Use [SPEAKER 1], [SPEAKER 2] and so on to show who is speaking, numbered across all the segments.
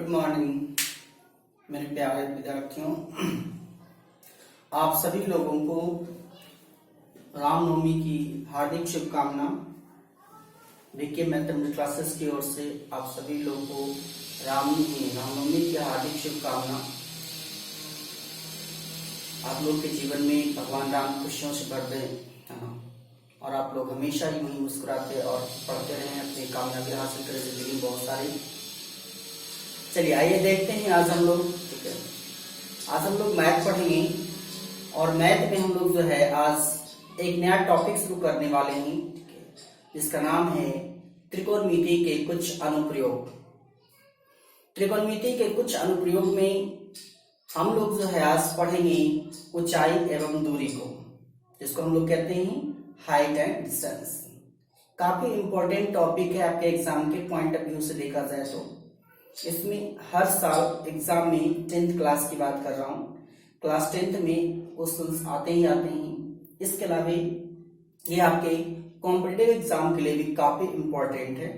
[SPEAKER 1] Morning मेरे प्यारे विद्यार्थियों। आप सभी लोगों को रामनवमी की हार्दिक शुभकामना। वीके मैथमेटिक्स क्लासेस की ओर से आप सभी लोगों को रामनवमी की हार्दिक शुभकामना। आप लोग के जीवन में भगवान राम खुशियों से भर दें, है ना, और आप लोग हमेशा ही वही मुस्कुराते और पढ़ते रहें, अपनी कामयाबी हासिल करें जिंदगी में बहुत सारी। चलिए आइए देखते हैं आज हम लोग, ठीक है, आज हम लोग मैथ पढ़ेंगे और मैथ में हम लोग जो है आज एक नया टॉपिक शुरू करने वाले हैं, ठीक है, जिसका नाम है त्रिकोणमिति के कुछ अनुप्रयोग। त्रिकोणमिति के कुछ अनुप्रयोग में हम लोग जो है आज पढ़ेंगे ऊंचाई एवं दूरी को, जिसको हम लोग कहते हैं हाइट एंड डिस्टेंस। काफी इंपॉर्टेंट टॉपिक है आपके एग्जाम के पॉइंट ऑफ व्यू से देखा जाए तो। इसमें हर साल एग्जाम में 10th क्लास की बात कर रहा हूँ, क्लास 10th में क्वेश्चंस आते ही आते हैं। इसके अलावा ये आपके कॉम्पिटिटिव एग्जाम के लिए भी काफी इंपॉर्टेंट है।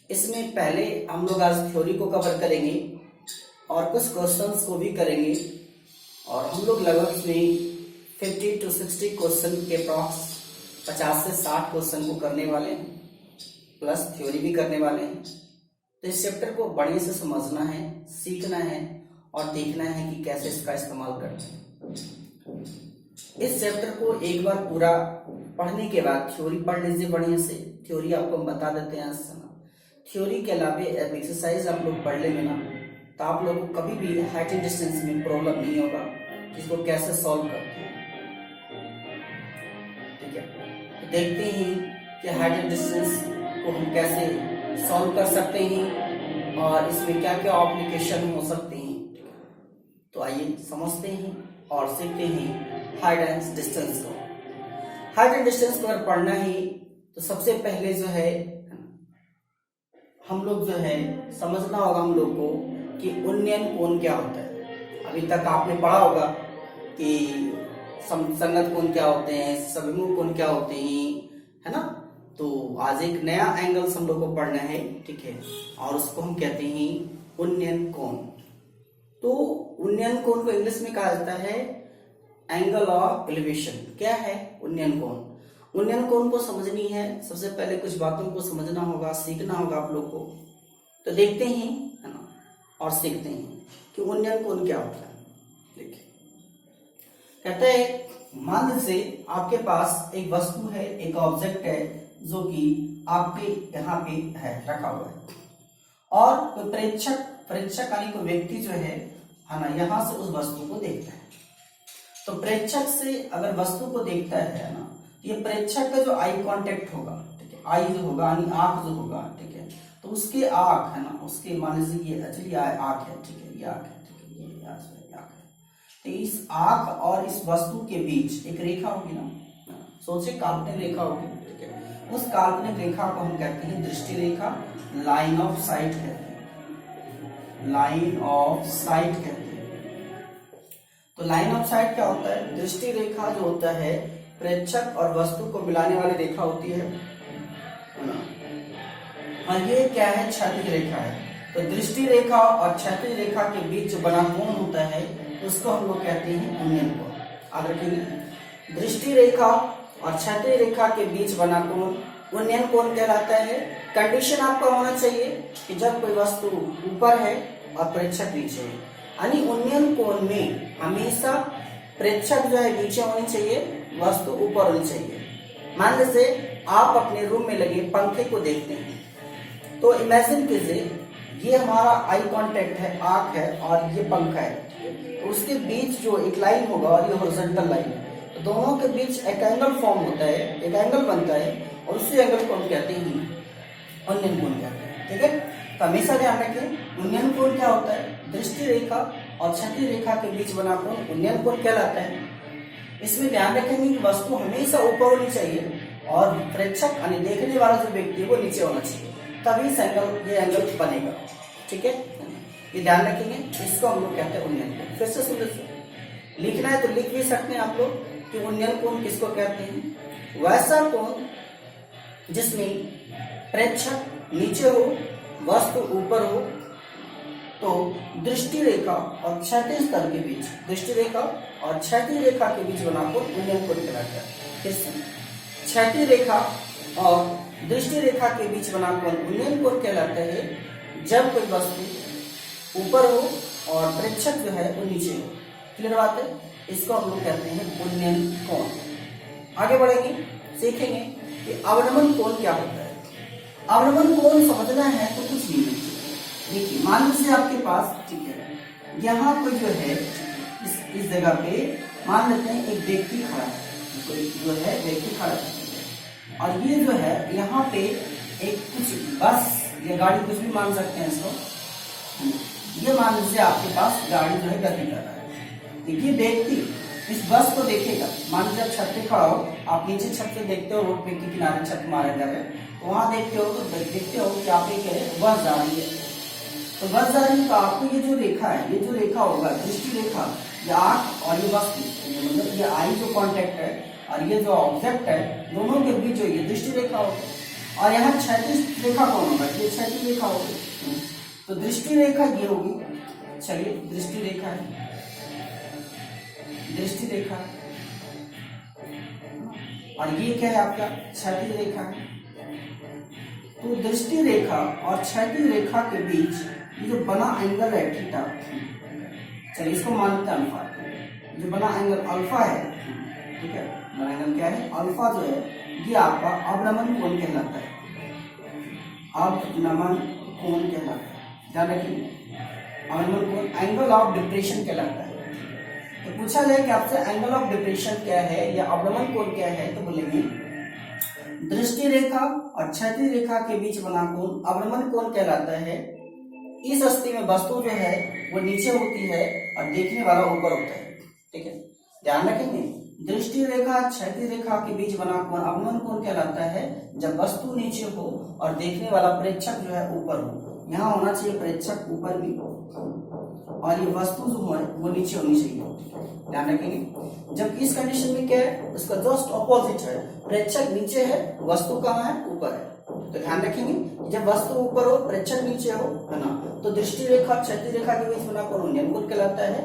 [SPEAKER 1] इसमें पहले हम लोग आज थ्योरी को कवर करेंगे और कुछ क्वेश्चंस को भी करेंगे, और हम लोग लगभग इसमें 50 to 60 क्वेश्चन के अप्रॉक्स 50 से 60 क्वेश्चन को करने वाले हैं, प्लस थ्योरी भी करने वाले हैं। तो इस चैप्टर को बढ़िया से समझना है, सीखना है और देखना है कि कैसे इसका इस्तेमाल करते हैं। इस चैप्टर को एक बार पूरा पढ़ने के बाद थ्योरी पढ़ लीजिए बढ़िया से। थ्योरी आपको हम बता देते हैं आज। थ्योरी के अलावा एक्सरसाइज आप लोग पढ़ लेंगे ना, तो आप लोग को कभी भी हाइट एंड डिस्टेंस में प्रॉब्लम नहीं होगा, इसको कैसे सॉल्व करते हैं। ठीक है, तो देखते हैं कि हाइट एंड डिस्टेंस को हम कैसे सॉल्व कर सकते हैं और इसमें क्या क्या एप्लीकेशन हो सकते हैं। तो आइए समझते हैं और सीखते हैं हाइट एंड डिस्टेंस को। हाइट एंड डिस्टेंस को अगर पढ़ना है तो सबसे पहले जो है हम लोग जो है समझना होगा हम लोग को कि उन्नयन कोण क्या होता है। अभी तक आपने पढ़ा होगा कि संगत कोण क्या होते हैं, सविमुख कोण क्या होते हैं, है ना। तो आज एक नया एंगल्स हम लोग को पढ़ना है, ठीक है, और उसको हम कहते हैं उन्नयन कोण। तो उन्नयन कोण को इंग्लिश में कहा जाता है एंगल ऑफ एलिवेशन। क्या है उन्नयन कोण? उन्नयन कोण को समझनी है, सबसे पहले कुछ बातों को समझना होगा, सीखना होगा आप लोग को। तो देखते हैं, है ना, और सीखते हैं कि उन्नयन कोण क्या होता है। देखिए, कहते हैं मान लीजिए आपके पास एक वस्तु है, एक ऑब्जेक्ट है जो कि आपके यहाँ पे है, रखा हुआ है, और कोई प्रेक्षक यानी कोई व्यक्ति जो है ना, यहाँ से उस वस्तु को देखता है। तो प्रेक्षक से अगर वस्तु को देखता है ना, ये प्रेक्षक का जो आई कांटेक्ट होगा, ठीक है, आई जो होगा यानी आंख जो होगा, ठीक है, तो उसके आंख है ना, उसके मान लीजिए ये एक्चुअली आंख है, ठीक है, ये आंख है, ठीक है, ये आंख है। तो इस आंख और इस वस्तु के बीच एक रेखा होगी ना, सोचिए काल्पनिक रेखा होगी, ठीक है। उस काल्पनिक रेखा को हम कहते हैं दृष्टि रेखा, लाइन ऑफ साइट कहते हैं, लाइन ऑफ साइट कहते हैं। तो लाइन ऑफ साइट क्या होता है? दृष्टि रेखा जो होता है प्रेक्षक और वस्तु को मिलाने वाली रेखा होती है ना। हाँ, ये क्या है? क्षैतिज रेखा है। तो दृष्टि रेखा और क्षैतिज रेखा के बीच जो बना कोण होता है उसको हम लोग कहते हैं उन्नयन कोण। याद रखिए, दृष्टि रेखा और क्षैतिज रेखा के बीच बना कोण उन्नयन कोण कहलाता है। कंडीशन आपका होना चाहिए कि जब कोई वस्तु ऊपर है और प्रेक्षक नीचे है, यानी उन्नयन कोण में हमेशा प्रेक्षक जो है नीचे होनी चाहिए, वस्तु ऊपर होनी चाहिए। मान लीजिए आप अपने रूम में लगे पंखे को देखते हैं, तो इमेजिन कीजिए ये हमारा आई कांटेक्ट है, आंख है, और ये पंखा है, तो उसके बीच जो एक लाइन होगा और ये हॉरिजॉन्टल लाइन है, तो दोनों के बीच एक एंगल फॉर्म होता है, एक एंगल बनता है, और उसी एंगल को हम कहते हैं उन्नयन कोण कहते हैं। ठीक है, तो हमेशा ध्यान रखें उन्नयन कोण क्या होता है? दृष्टि रेखा और क्षैतिज रेखा के बीच बना कोण उन्नयन कोण कहलाता है। इसमें ध्यान रखेंगे कि वस्तु हमेशा ऊपर होनी चाहिए और प्रेक्षक यानी देखने वाला जो व्यक्ति है वो नीचे होना चाहिए, तभी ये एंगल बनेगा। ठीक है, ये ध्यान रखेंगे। इसको हम लोग कहते हैं उन्नयन कोण। फिर से सुन लीजिए, लिखना है तो लिख भी सकते हैं आप लोग कि उन्नयन कोण किसको कहते हैं। वैसा कोण जिसमें प्रेक्षक नीचे हो, वस्तु ऊपर हो, तो दृष्टि रेखा और क्षैतिज तल के बीच, दृष्टि रेखा और क्षैतिज रेखा के बीच बना कोण उन्नयन कोण कहलाता है। फिर से, क्षैतिज रेखा और दृष्टि रेखा के बीच बना कोण उन्नयन कोण कहलाता है जब कोई वस्तु ऊपर हो और प्रेक्षक जो है वो नीचे हो। क्लियर बात है? इसको हम लोग कहते हैं उन्नयन कोण। आगे बढ़ेंगे, सीखेंगे कि अवनमन कोण क्या होता है। अवनमन कोण समझना है तो कुछ नहीं है। देखिए, मान लीजिए आपके पास, ठीक है, यहाँ कोई जो है इस जगह पे मान लेते हैं एक व्यक्ति खड़ा है, कोई जो है व्यक्ति खड़ा है, और ये जो है यहाँ पे एक कुछ बस या गाड़ी, कुछ भी मान सकते हैं इसको, ये मान लीजिए आपके पास गाड़ी जो है गति कर रहा है। देखिए, व्यक्ति इस बस को देखेगा, मान लीजिए आप छत पे खड़ा हो, आप नीचे छत पे देखते हो, रोड पे के किनारे छत मारे जा रहे हैं, तो वहां देखते हो तो देखते हो कि आप एक बस जा रही है। तो बस जा रही है तो आपको ये जो रेखा है, ये जो रेखा होगा दृष्टि रेखा, ये आंख और ये बस मतलब ये आई जो कॉन्टेक्ट है और ये जो ऑब्जेक्ट है, दोनों के बीच जो ये दृष्टि रेखा होगी। और यहाँ क्षैतिज रेखा कौन होगा? ये क्षैतिज रेखा होगी। तो दृष्टि रेखा ये होगी। चलिए, दृष्टि रेखा है, दृष्टि रेखा, और ये क्या है आपका? क्षैतिज रेखा है। तो दृष्टि रेखा और क्षैतिज रेखा के बीच ये जो बना एंगल है थीटा, चलिए इसको मानते हैं अल्फा, जो बना एंगल अल्फा है, ठीक है, बना एंगल क्या है? अल्फा जो है, ये आपका अवनमन कोण कहलाता है। अवनमन कोण कहलाता है, ध्यान रखिए, अवनमन कोण एंगल ऑफ डिप्रेशन कहलाता है। तो पूछा जाए कि आपसे एंगल ऑफ डिप्रेशन क्या है या अवनमन कोण क्या है, तो बोलेंगे दृष्टि रेखा और क्षैतिज रेखा के बीच बना कोण अवनमन कोण कहलाता है। इस स्थिति में वस्तु जो है वो नीचे होती है और देखने वाला ऊपर होता है। ठीक है, ध्यान रखेंगे, दृष्टि रेखा क्षैतिज रेखा के बीच बना कोण अवनमन कोण कहलाता है जब वस्तु नीचे हो और देखने वाला प्रेक्षक जो है ऊपर हो। यहाँ होना चाहिए प्रेक्षक ऊपर भी और ये वस्तु जो है वो नीचे होनी चाहिए। ध्यान रखेंगे, जब इस कंडीशन में क्या है, उसका जस्ट ऑपोजिट है, प्रेक्षक नीचे है, वस्तु कहाँ है? ऊपर है। तो ध्यान रखेंगे, जब वस्तु ऊपर हो प्रेक्षक नीचे हो, है ना, तो दृष्टि रेखा क्षैतिज रेखा के बीच बना कोण उन्नयन कोण कहलाता है।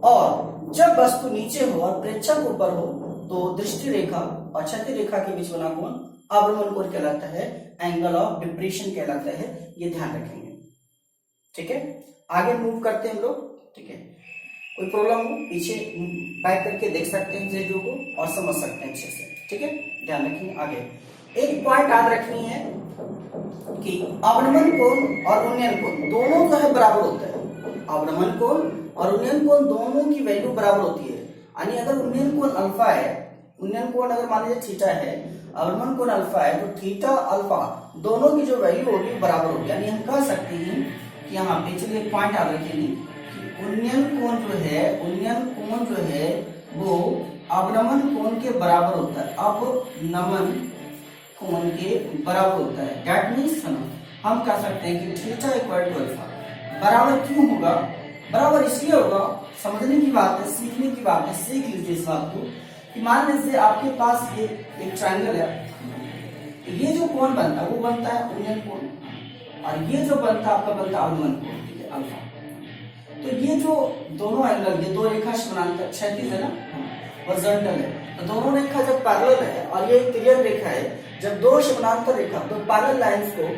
[SPEAKER 1] और जब वस्तु नीचे हो और प्रेक्षक ऊपर हो तो दृष्टि रेखा और क्षैतिज रेखा के बीच बना कोण अवनमन कोण कहलाता है, एंगल ऑफ डिप्रेशन कहलाता है। ये ध्यान रखेंगे। ठीक है, आगे मूव करते हैं हम लोग। ठीक है, कोई प्रॉब्लम हो पीछे बैक करके देख सकते हैं वीडियो को और समझ सकते हैं अच्छे से। ठीक है, ध्यान रखेंगे। आगे एक पॉइंट याद रखनी है कि अवनमन कोण और उन्नयन कोण दोनों जो है बराबर होता है। अवनमन कोण और उन्नयन कोण दोनों की वैल्यू बराबर होती है। यानी अगर उन्नयन कोण अल्फा है, उन्नयन कोण अगर मान लीजिए थीटा है, अवनमन कोण अल्फा है, तो थीटा अल्फा दोनों की जो वैल्यू होगी बराबर होगी। यानी हम कह सकते हैं कि यहाँ पे चलिए पॉइंट याद रखेंगे कि उन्नयन कोण जो है, उन्नयन कोण जो है वो अवनमन कोण के बराबर होता है। अवनमन कोण के बराबर होता है। दैट मीन्स हम कह सकते हैं कि थीटा इक्वल टू अल्फा बराबर क्यों होगा? बराबर इसलिए होगा, समझने की बात है, सीखने की बात है, सीख लीजिए इस बात को कि मान लीजिए आपके पास ये एक ट्रायंगल है, ये जो कोण बनता है वो बनता है उन्नयन कोण और ये जो बनता है आपका बनता है अवनमन कोण अल्फा। तो ये जो दोनों एंगल, ये दो रेखा समानांतर क्षैतिज है ना, हॉरिजॉन्टल है, तो दोनों रेखा जब पैरेलल है और ये क्लियर रेखा है, जब दो समानांतर रेखा दो पैरेलल लाइंस को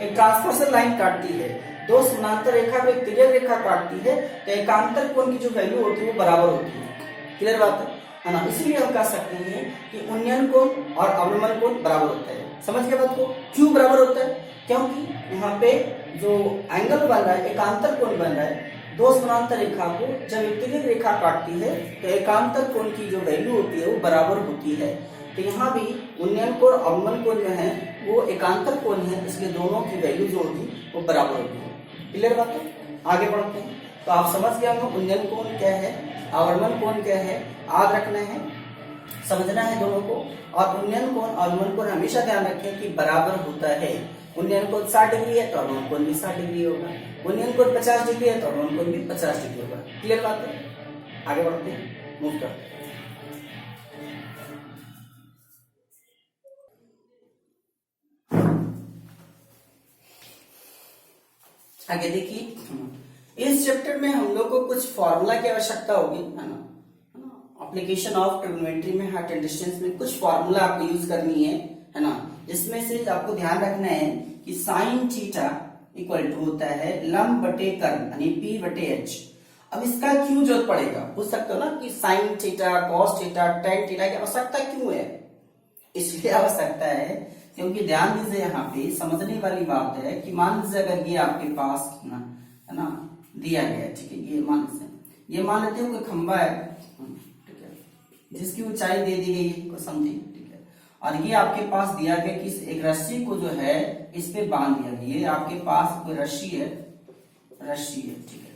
[SPEAKER 1] एक ट्रांसवर्सल लाइन काटती है, दो समानांतर रेखा को एक क्लियर रेखा काटती है, तो एकांतर कोण की जो वैल्यू होती है वो बराबर होती है। क्लियर बात है ना? इसीलिए हम कह सकते हैं कि उन्नयन कोण और अवनमन कोण बराबर होता है। समझ गए बात को? क्यों बराबर होता है? क्योंकि यहाँ पे जो एंगल बन रहा है, एकांतर कोण बन रहा है, दो समानांतर रेखा को जब एक क्लियर रेखा काटती है तो एकांतर कोण की जो वैल्यू होती है वो बराबर होती है। तो यहाँ भी उन्नयन कोण अवनमन कोण जो है वो एकांतर कोण है, इसलिए दोनों की वैल्यू जो होगी वो बराबर होगी। क्लियर बात है? आगे बढ़ते हैं। तो आप समझ गए होंगे उन्नयन कोण क्या है, अवनमन कोण क्या है, याद रखना है, समझना है दोनों को। और उन्नयन कोण और अवनमन कोण हमेशा ध्यान रखें कि बराबर होता है। उन्नयन कोण 60 डिग्री है तो अवनमन कोण भी 60 डिग्री होगा, उन्नयन कोण 50 डिग्री है तो अवनमन कोण भी 50 डिग्री होगा। क्लियर बात है? आगे बढ़ते हैं, मूव करते हैं। आगे देखिए, इस चैप्टर में हम लोग को कुछ फॉर्मूला की आवश्यकता होगी, है ना, एप्लीकेशन ऑफ ट्रिग्नोमेट्री में हाइट एंड डिस्टेंस में कुछ फॉर्मूला आपको यूज करनी है ना, जिसमें से आपको ध्यान रखना है कि साइन थीटा इक्वल टू होता है लंब बटे कर्ण यानी पी बटे एच। अब इसका क्यों जरूरत पड़ेगा, पूछ सकते हो ना कि sine theta, cos theta, tan theta की आवश्यकता क्यों है। इसलिए आवश्यकता है क्योंकि ध्यान दीजिए यहाँ पे समझने वाली बात है कि मान लीजिए अगर ये आपके पास है ना दिया गया है, ठीक है, ये मान लेते हैं कोई खंबा है, ठीक है, जिसकी ऊंचाई दे दी गई है समथिंग, ठीक है, और ये आपके पास दिया गया कि एक रस्सी को जो है इस पे बांध दिया गया, ये आपके पास कोई रस्सी है, ठीक है।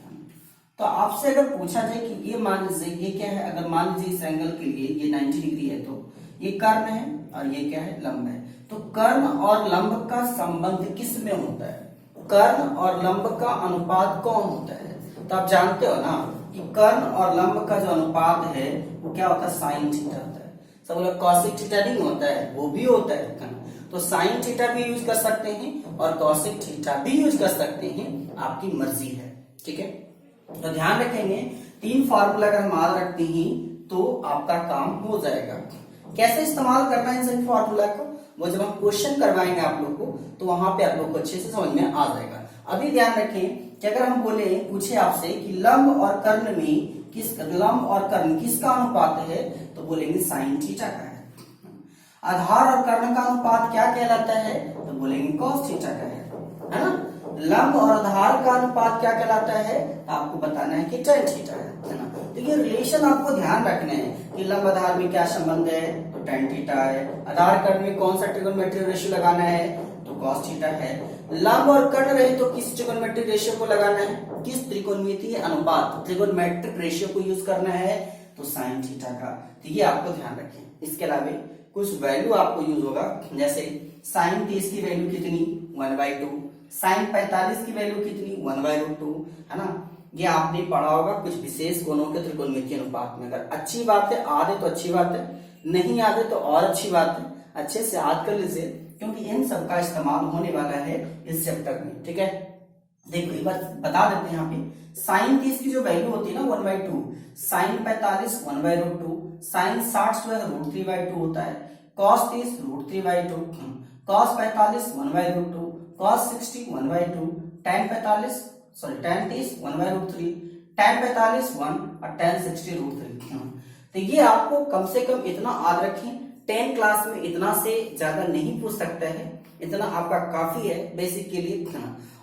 [SPEAKER 1] तो आपसे अगर पूछा जाए कि ये मान लीजिए ये क्या है, अगर मान लीजिए इस एंगल के लिए ये 90 डिग्री है तो ये कर्ण है और ये क्या है, लंब है। तो कर्ण और लंब का संबंध किस में होता है, कर्ण और लंब का अनुपात कौन होता है। तो आप जानते हो ना कि कर्ण और लंब का जो अनुपात है वो क्या होता है, साइन थीटा होता है। सब लोग कॉसिक थीटा नहीं होता है, वो भी होता है। तो साइन थीटा भी यूज कर सकते हैं और कॉसिक थीटा भी यूज कर सकते हैं, आपकी मर्जी है, ठीक है। तो ध्यान रखेंगे 3 फार्मूला अगर हम याद रखते हैं तो आपका काम हो जाएगा। कैसे इस्तेमाल करना है इन सभी फार्मूला को, वो जब हम क्वेश्चन करवाएंगे आप लोग को तो वहां पे आप लोग को अच्छे से समझ में आ जाएगा। अभी ध्यान रखें कि अगर हम पूछे आपसे कि लंब और कर्ण किसका अनुपात है, तो बोलेंगे साइन थीटा का है। आधार और कर्ण का अनुपात क्या कहलाता है, तो बोलेंगे कॉस थीटा का है ना। लंब और आधार का अनुपात क्या कहलाता है, तो आपको बताना है कि टेन थीटा है ना। तो ये रिलेशन आपको ध्यान रखना है कि लंब आधार में क्या संबंध है, तो टेन थीटा है। आधार कर्ण में कौन सा ट्रिगोनोमेट्रिक रेशियो लगाना है, तो कॉस थीटा है। लंब और कर्ण रहे तो किस ट्रिगोनोमेट्रिक रेशियो को लगाना है, किस त्रिकोणमितीय अनुपात ट्रिगोनोमेट्रिक रेशियो को यूज करना है, तो साइन थीटा का। तो ये आपको ध्यान रखें। इसके अलावा कुछ वैल्यू आपको यूज होगा, जैसे साइन 30 की वैल्यू कितनी, 1/2, साइन 45 की वैल्यू कितनी, 1/√2, है ना। ये आपने पढ़ा होगा कुछ विशेष कोणों के त्रिकोणमितीय अनुपात में। अगर अच्छी बात है आदे तो अच्छी बात है, नहीं आदे तो और अच्छी बात है, अच्छे से याद कर लीजिए क्योंकि इन सब का इस्तेमाल होने वाला है इस चैप्टर में, ठीक है। देखो एक बार बता देते हैं यहाँ पे, साइन 30 की जो वैल्यू होती है ना 1/2, साइन 45 1/√2, साइन 60 जो है √3/2 होता है, cos 30 √3/2, cos 45 1/√2, cos 60 1/2, tan 30 1/√3, tan 45 1 और tan 60 √3। तो ये आपको कम से कम इतना याद रखें, 10 क्लास में इतना से ज्यादा नहीं पूछ सकता है, इतना आपका काफी है बेसिक के लिए।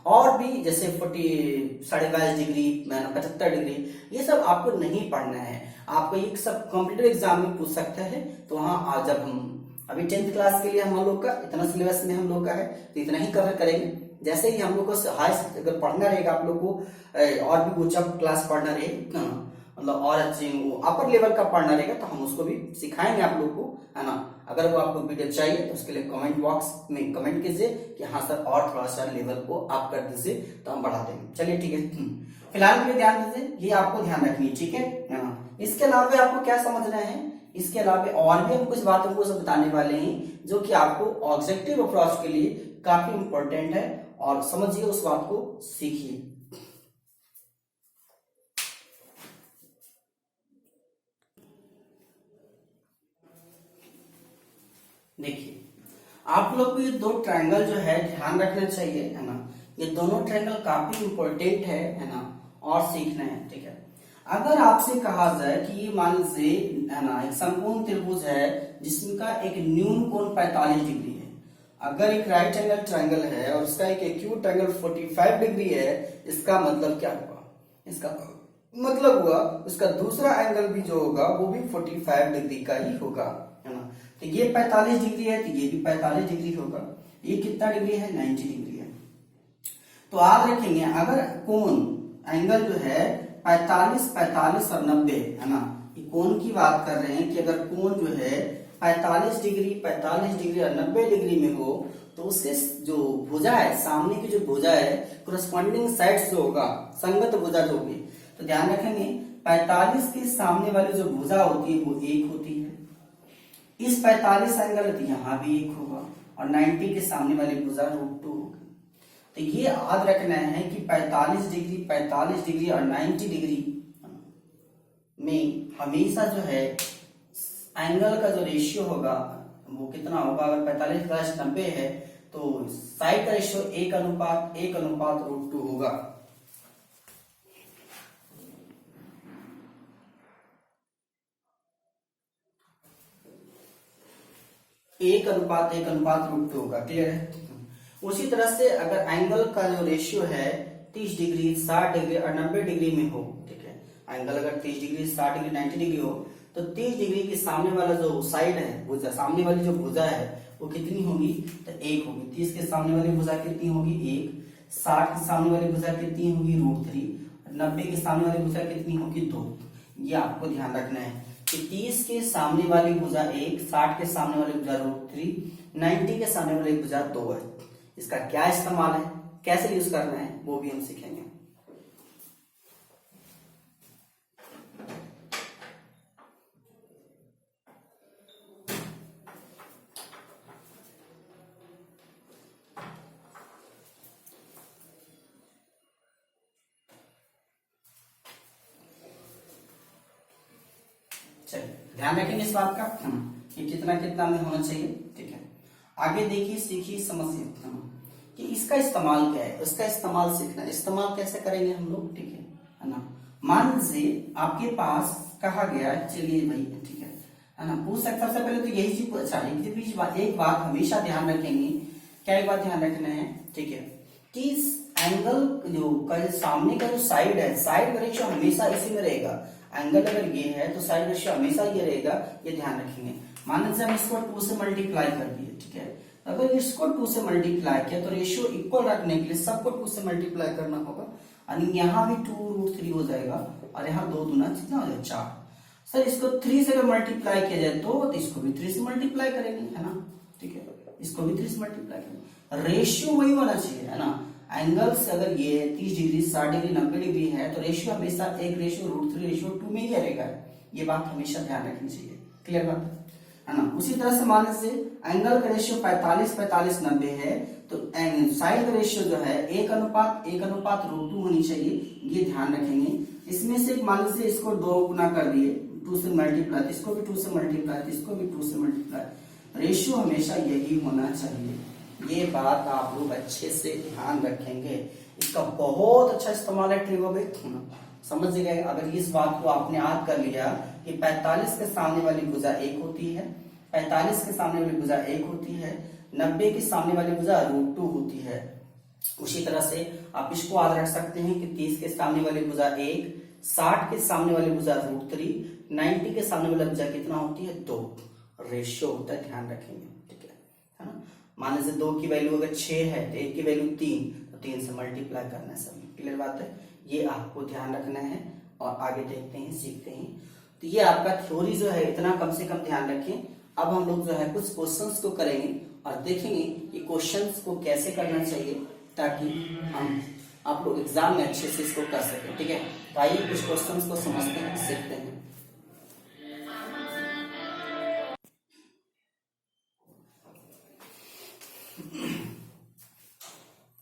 [SPEAKER 1] और भी जैसे 42.5 डिग्री, 75 डिग्री, ये सब आपको नहीं पढ़ना है। आपको ये सब कॉम्पिटिटिव एग्जाम में पूछ सकता है। तो वहां जब हम अभी 10th क्लास के लिए हम लोग का इतना सिलेबस में हम लोग का है तो इतना ही कवर करेंगे। जैसे ही हम लोग को हाई अगर पढ़ना रहेगा, आप लोग को और भी कुछ क्लास पढ़ना रहेगा, मतलब और अच्छे अपर लेवल का पढ़ना रहेगा तो हम उसको भी सिखाएंगे आप लोग को, है ना। अगर वो आपको वीडियो चाहिए तो उसके लिए कमेंट बॉक्स में कमेंट कीजिए कि हाँ सर और थोड़ा सा लेवल को आप कर दीजिए तो हम बढ़ा देंगे। चलिए ठीक है, फिलहाल के लिए ध्यान दीजिए, ये आपको ध्यान रखनी है, ठीक है ना। इसके अलावा आपको क्या समझना है, इसके अलावा और भी हम कुछ बातों को बताने वाले हैं जो कि आपको ऑब्जेक्टिव अप्रोच के लिए काफी इंपॉर्टेंट है, और समझिए उस बात को सीखिए। देखिए आप लोग को ये 2 ट्रायंगल जो है ध्यान रखना चाहिए, है ना। ये दोनों ट्रायंगल काफी इंपॉर्टेंट है ना, और सीखना है, ठीक है। अगर आपसे कहा जाए कि ये मान लीजिए, है ना, एक समकोण त्रिभुज है जिसका एक न्यून कोण 45 डिग्री है। अगर एक राइट एंगल ट्रायंगल है और उसका एक एक्यूट एंगल 45 डिग्री है, इसका मतलब क्या होगा, इसका मतलब हुआ उसका दूसरा एंगल भी जो होगा वो भी 45 डिग्री का ही होगा, है ना। तो ये 45 डिग्री है तो ये भी 45 डिग्री होगा। ये कितना डिग्री है, 90 डिग्री है। तो याद रखेंगे अगर कोण एंगल जो है 45, 45 और 90, है ना, ये कोण की बात कर रहे हैं कि अगर कोण जो है 45 डिग्री और 90 डिग्री में हो तो उसके जो भुजा है, सामने की जो भुजा है, कोरस्पॉन्डिंग साइड्स जो होगा, संगत भुजा जो होगी, तो ध्यान रखेंगे 45 के सामने वाली जो भुजा होती है वो 1 होती है। इस 45 एंगल तो यहाँ भी 1 होगा और 90 के सामने वाली भुजा √2 होगी। तो ये याद रखना है कि 45 डिग्री और 90 डिग्री में हमेशा जो है एंगल का जो रेशियो होगा वो कितना होगा। अगर 45/90 है तो साइड का रेशियो 1:1:√2 होगा। 1:1:√2 होगा। क्लियर है। उसी तरह से अगर एंगल का जो रेशियो है 30 डिग्री, 60 डिग्री और 90 डिग्री में हो, ठीक है, एंगल अगर 30 डिग्री, 60 डिग्री, 90 डिग्री हो तो 30 डिग्री की सामने वाला जो साइड है, भुजा, सामने वाली जो भुजा है वो कितनी होगी, तो 1 होगी। 30 के सामने वाली भुजा कितनी होगी, 1। 60 के सामने वाली भुजा कितनी होगी, √3। 90 के सामने वाली भुजा कितनी होगी, 2। ये आपको ध्यान रखना है कि 30 के सामने वाली भुजा 1, 60 के सामने वाली भुजा √3, 90 के सामने वाली भुजा 2 है। इसका क्या इस्तेमाल है, कैसे यूज करना है, वो भी हम सीखेंगे। चलिए ध्यान रखेंगे इस बात का कि कितना कितना में होना चाहिए। ठीक है, आगे देखिए, सीखिए, समझिए कि इसका इस्तेमाल क्या है, उसका इस्तेमाल सीखना। इस्तेमाल कैसे करेंगे हम लोग, ठीक है ना। मान लीजिए आपके पास कहा गया, चलिए भाई, ठीक है ना, पूछ सकता। सबसे पहले तो यही चीज। अच्छा, एक बात हमेशा ध्यान रखेंगे, क्या एक बात ध्यान रखना है, ठीक है, कि इस एंगल जो सामने का जो साइड है, साइड का रेशियो हमेशा इसी में रहेगा। एंगल अगर ये है तो साइड रेशियो हमेशा ये रहेगा, ये ध्यान रखेंगे। मान लीजिए हम इसको 2 से मल्टीप्लाई कर दिए, ठीक है, अगर इसको 2 से मल्टीप्लाई किया तो रेशियो इक्वल रखने के लिए सबको 2 से मल्टीप्लाई करना होगा। और यहाँ भी 2√3 हो जाएगा और यहाँ 2 दूना कितना हो जाएगा, 4। सर इसको 3 से अगर मल्टीप्लाई किया जाए तो इसको भी 3 से मल्टीप्लाई करेंगे, है ना, ठीक है, इसको भी 3 से मल्टीप्लाई करेंगे। रेशियो वही होना चाहिए, है ना। एंगल्स अगर ये 30 डिग्री, 60 डिग्री, 90 डिग्री है तो रेशियो हमेशा एक रेशियो √3 रेशियो 2 में ही रहेगा। ये बात हमेशा ध्यान रखनी चाहिए। क्लियर बात है ना। उसी तरह से मान लीजिए एंगल का रेशियो 45/45/90 है तो साइड का रेशियो जो है 1:1:√2 होनी चाहिए। ये ध्यान रखेंगे। इसमें से मान लीजिए इसको 2 गुना कर दिए, 2 से मल्टीप्लाई, इसको भी 2 से मल्टीप्लाई, इसको भी 2 से मल्टीप्लाई, रेशियो हमेशा यही होना चाहिए। ये बात आप लोग अच्छे से ध्यान रखेंगे। इसका बहुत अच्छा इस्तेमाल है ट्रिगोनोमेट्री, समझ गए। अगर इस बात को आपने याद कर लिया कि 45 के सामने वाली भुजा 1 होती है, 45 के सामने वाली भुजा 1 होती है, 90 के सामने वाली भुजा √2 होती है। उसी तरह से आप इसको याद रख सकते हैं कि 30 के सामने वाली भुजा 1, 60 के सामने वाली भुजा √3, 90 के सामने वाली भुजा कितना होती है, 2 रेशियो होता है, ध्यान रखेंगे। ठीक है ना। मान लीजिए 2 की वैल्यू अगर 6 है तो 1 की वैल्यू 3, तो 3 से मल्टीप्लाई करना है सभी। क्लियर बात है, ये आपको ध्यान रखना है। और आगे देखते हैं, सीखते हैं। तो ये आपका थ्योरी जो है इतना कम से कम ध्यान रखें। अब हम लोग जो है कुछ क्वेश्चंस को करेंगे और देखेंगे कि क्वेश्चंस को कैसे करना चाहिए ताकि हम आप लोग एग्जाम में अच्छे से इसको कर सकें। ठीक है, तो आइए कुछ क्वेश्चंस को समझते हैं, सीखते हैं।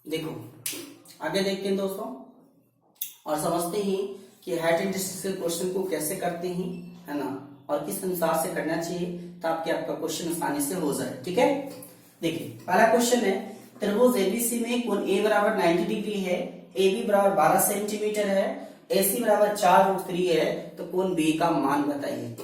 [SPEAKER 1] देखो आगे देखते हैं दोस्तों और समझते हैं कि हाइट एंड डिस्टेंस क्वेश्चन को कैसे करते हैं, है ना, और किस अनुसार से करना चाहिए ताकि आपका क्वेश्चन आसानी से हो जाए। ठीक है, देखिए पहला क्वेश्चन है, त्रिभुज एबीसी में कोण ए बराबर 90 डिग्री है, AB बराबर 12 सेंटीमीटर है, AC बराबर 4√3 है, तो कोण बी का मान बताइए।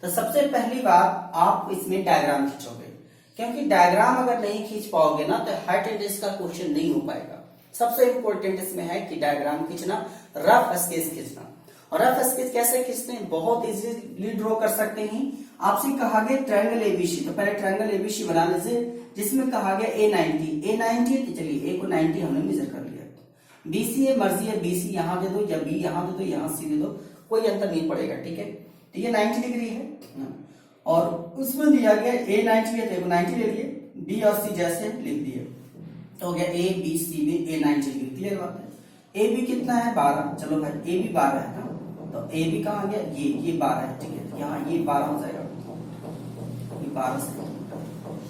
[SPEAKER 1] तो सबसे पहली बात आप इसमें डायग्राम खींचोगे, क्योंकि डायग्राम अगर नहीं खींच पाओगे ना तो हाइट एंड डिस्टेंस का क्वेश्चन नहीं हो पाएगा। सबसे इंपॉर्टेंट इसमें है कि डायग्राम खींचना, रफ स्केच खींचना। और रफ स्केच कैसे खींचते हैं, बहुत इजीली ड्रॉ कर सकते हैं। आपसे कहा गया ट्रायंगल एबीसी, तो पहले ट्रायंगल एबीसी बना लीजिए जिसमें कहा गया A90 तो चलिए A को 90 हमने मेजर कर लिया। BC है, मर्जी है, BC यहाँ दे दो या B यहाँ दे दो, यहाँ C दे दो, कोई अंतर नहीं पड़ेगा। ठीक है, तो ये 90 डिग्री है और उसमें दिया गया A90 है तो 90 ले लिए, B और C जैसे लिख दिए तो हो गया ABC में A90 डिग्री। क्लियर बात है। AB कितना है, 12। चलो भाई AB 12 है ना, तो AB कहाँ गया, ये 12 है। ठीक है, यहाँ ये 12 हो जाएगा, ये 12 से।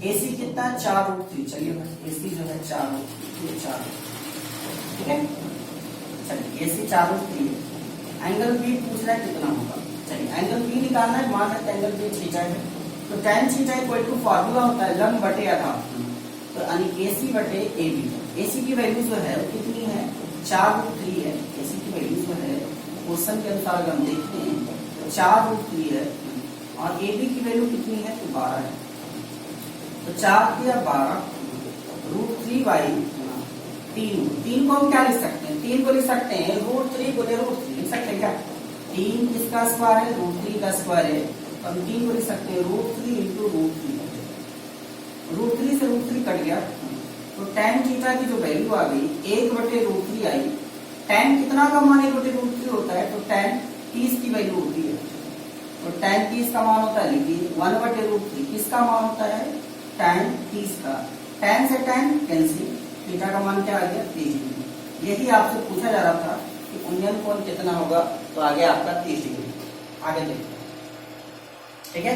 [SPEAKER 1] AC कितना है, 4√3। चलिए भाई AC जो है 4√3, ठीक है। चलिए AC 4√3 एंगल बी पूछ रहा है कितना होगा। चलिए एंगल बी निकालना है, मान सकते एंगल बी थीटा है, तो tan theta equal to formula होता है लंब बटे आधार, तो यानी AC बटे AB। AC की वैल्यू जो है वो कितनी है 4√3 है। AC की वैल्यू जो है क्वेश्चन के अनुसार हम देखते हैं तो 4√3 है, और AB की वैल्यू कितनी है तो 12 है, तो 4 या 12√3 3 को हम क्या लिख सकते हैं, 3 को लिख सकते हैं √3 गुणे √3 लिख सकते हैं क्या, 3 किसका स्क्वायर है √3 का स्क्वायर है, हम 3 को लिख सकते हैं √3 इंटू √3, √3 से √3 कट गया, तो tan थीटा की जो वैल्यू आ गई 1/√3 आई। tan कितना का मान 1/√3 होता है, तो tan 30 की वैल्यू होती है, तो tan 30 का मान होता है, लिखिए 1/√3 किसका मान होता है tan 30 का, tan से tan कैंसिल, थीटा का मान क्या आ गया 30 डिग्री। यही आपसे पूछा जा रहा था कि उन्नयन कोण कितना होगा, तो आ गया आपका 30 डिग्री। आगे देखते हैं, ठीक है।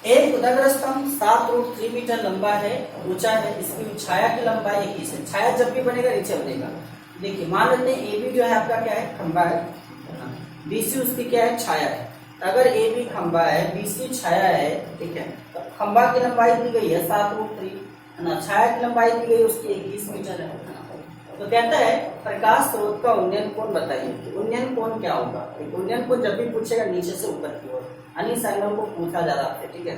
[SPEAKER 1] एक उदग्र स्तंभ 7√3 मीटर लंबा है, ऊंचा है, इसकी छाया की लंबाई 21 है। छाया जब भी बनेगा नीचे बनेगा। देखिए मान लेते हैं AB जो है आपका क्या है खंबा है, BC उसकी क्या है छाया है। अगर AB खंबा है BC छाया है, ठीक है, तो खंबा की लंबाई दी गई है 7√3 है ना, छाया की लंबाई दी गई उसकी 21 मीटर है। तो कहता है प्रकाश स्रोत का उन्नयन कोण बताइए कि उन्नयन कोण क्या होगा। उन्नयन कोण जब भी पूछेगा नीचे से ऊपर की ओर, यानी इस एंगल को पूछा जा रहा है, ठीक है।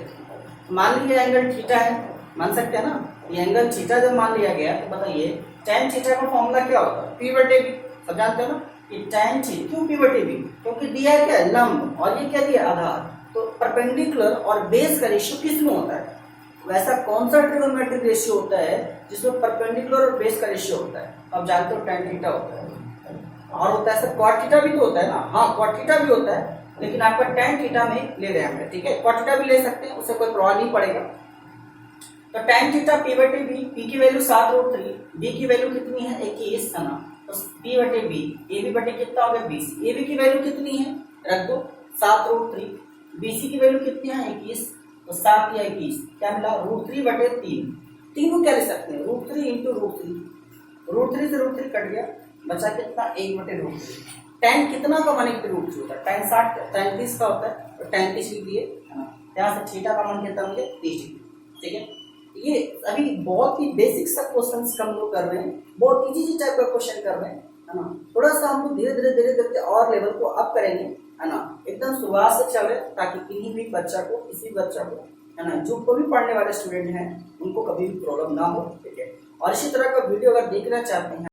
[SPEAKER 1] मान लीजिए एंगल थीटा है, मान सकते हैं ना, ये एंगल थीटा जब मान लिया गया तो बताइए tan थीटा का फॉर्मूला क्या होता है P/B, सब जानते हो ना कि tan थीटा, क्यों P/B, क्योंकि दिया है क्या लंब और ये क्या दिया आधार, तो परपेंडिकुलर और बेस का रेशियो किसमें होता है, वैसा कौन सा ट्रिग्नोमेट्रिक रेशियो होता है जिसमें परपेंडिकुलर और बेस का रेशियो होता है, अब जानते हो tan थीटा होता है, और होता है सर cot थीटा भी तो होता है ना, हाँ cot थीटा भी होता है, लेकिन आपका tan थीटा में ले रहे हैं, ठीक है। cot थीटा भी ले सकते हैं, उससे कोई प्रभाव नहीं पड़ेगा। तो tan थीटा P/B, P की वैल्यू 7√3, B की वैल्यू कितनी है 21 है ना, तो P/B AB बटे कितना हो गया 20, AB की वैल्यू कितनी है रख दो 7√3, BC की वैल्यू कितनी है 21, तो 7 या 21 क्या मिला √3/3, 3 को क्या ले सकते हैं √3 इंटू √3, √3 से √3 कट गया, बचा कितना 1/√3। tan कितना का मान 1/√3 होता है, tan 60 33 का होता है, तो 33 लिख दिए, यहाँ से थीटा का मान कितना मुझे 30 डिग्री, ठीक है। ये अभी बहुत ही बेसिक सा क्वेश्चंस हम लोग कर रहे हैं, बहुत इजी टाइप का क्वेश्चन कर रहे हैं, है ना। थोड़ा सा हम लोग धीरे धीरे और लेवल को अप करेंगे, है ना, एकदम शुरुआत से चल रहे, ताकि किसी भी बच्चा को है ना, जो कोई भी पढ़ने वाले स्टूडेंट हैं उनको कभी भी प्रॉब्लम ना हो, ठीक है। और इसी तरह का वीडियो अगर देखना चाहते हैं